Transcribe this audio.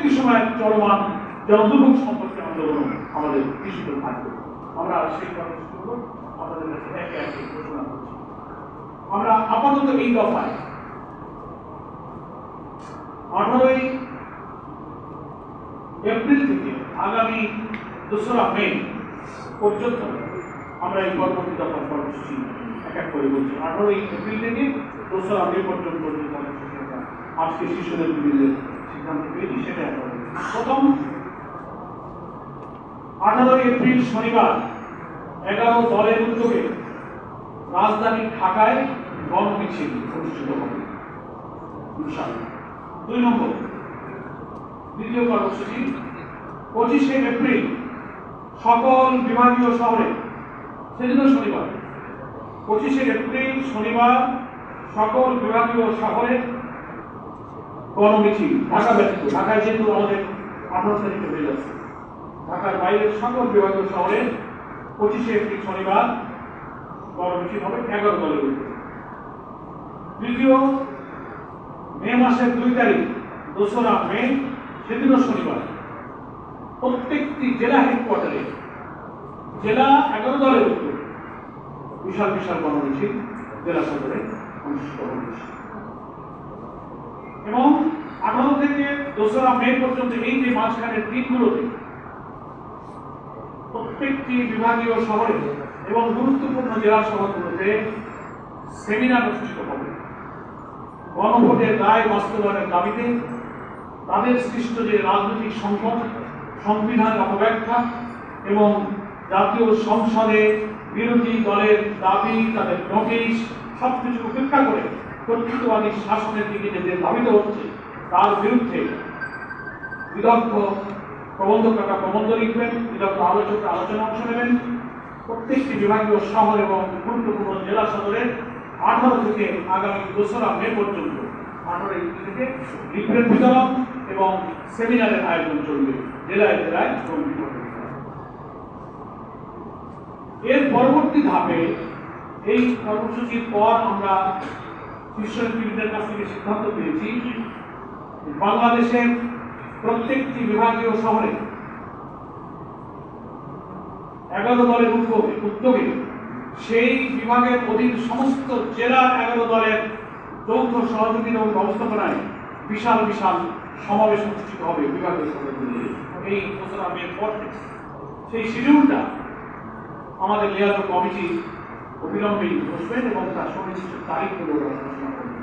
পরবর্তী সময়ে চলমান জনদুর্ভোগ সম্পর্কে আন্দোলন আমাদের কৃষিত থাকবে। আমরা সেই কর্মসূচিগুলো আমাদের কাছে একে একে ঘোষণা করছি। আমরা আপাতত এই দফায় 18ই এপ্রিল থেকে আগামী 2রা মে পর্যন্ত আমরা এই পরবর্তী দফার কর্মসূচি এক এক করে বলছি। 18ই এপ্রিল থেকে 2রা মে পর্যন্ত যে কর্মসূচি আজকে শিশুদের বিরুদ্ধে সিদ্ধান্ত পেয়েছি সেটা প্রথম 18ই এপ্রিল শনিবার 11 দলের উদ্যোগে রাজধানী ঢাকায় গণমিছিল অনুষ্ঠিত হবে ইনশাআল্লাহ। 2 নম্বর দ্বিতীয় কর্মসূচি 25শে এপ্রিল সকল বিভাগীয় শহরে, সেদিনও শনিবার, 25শে এপ্রিল শনিবার সকল বিভাগীয় শহরে গণমিছিল, ঢাকা ব্যতীত, ঢাকায় যেহেতু আমাদের 18 তারিখে হয়ে যাচ্ছে, ঢাকার বাইরের সকল বিভাগীয় শহরে 25শে এপ্রিল শনিবার গণমিছিল হবে 11 দলের উদ্যোগে। তৃতীয় মে মাসের 2 তারিখ 2রা মে সেদিনও শনিবার প্রত্যেকটি জেলা হেডকোয়ার্টারে জেলা 11 দলের উদ্যোগে বিশাল বিশাল গণমিছিল জেলা সদরে অনুষ্ঠিত হবে। এবং 18 থেকে 2রা মে পর্যন্ত এই যে মাঝখানের দিনগুলোতে প্রত্যেকটি বিভাগীয় শহরে এবং গুরুত্বপূর্ণ জেলা শহরগুলোতে সেমিনার অনুষ্ঠিত হবে। গণভোটের রায় বাস্তবায়নের দাবিতে তাদের সৃষ্ট যে রাজনৈতিক সংকট, সংবিধানের অপব্যাখ্যা এবং জাতীয় সংসদে বিরোধী দলের দাবি, তাদের নোটিশ সবকিছু উপেক্ষা করে কর্তৃত্ববাদী শাসনের দিকে যে ধাবিত হচ্ছে তার বিরুদ্ধে বিদগ্ধ প্রবন্ধকরা প্রবন্ধ লিখবেন, বিদগ্ধ আলোচকরা আলোচনা অংশ নেবেন। প্রত্যেকটি বিভাগীয় শহর এবং গুরুত্বপূর্ণ জেলা সদরে 18 থেকে আগামী 2রা মে পর্যন্ত 18 এপ্রিল থেকে লিফলেট বিতরণ এবং সেমিনারের আয়োজন চলবে জেলায় জেলায়। এর পরবর্তী ধাপে এই কর্মসূচির পর আমরা শীর্ষনেতৃবৃন্দের কাছ থেকে সিদ্ধান্ত পেয়েছি বাংলাদেশের প্রত্যেকটি বিভাগীয় শহরে 11 দলের উদ্যোগে সেই বিভাগের অধীন সমস্ত জেলার 11 দলের যৌথ সহযোগিতা এবং ব্যবস্থাপনায় বিশাল বিশাল সমাবেশ অনুষ্ঠিত হবে বিভাগীয় শহরগুলোতে এই 2রা মে পর থেকে। সেই শিডিউলটা আমাদের লিয়াজো কমিটি অবিলম্বে বসবেন এবং তার সুনির্দিষ্ট তারিখগুলো ঘোষণা করবেন।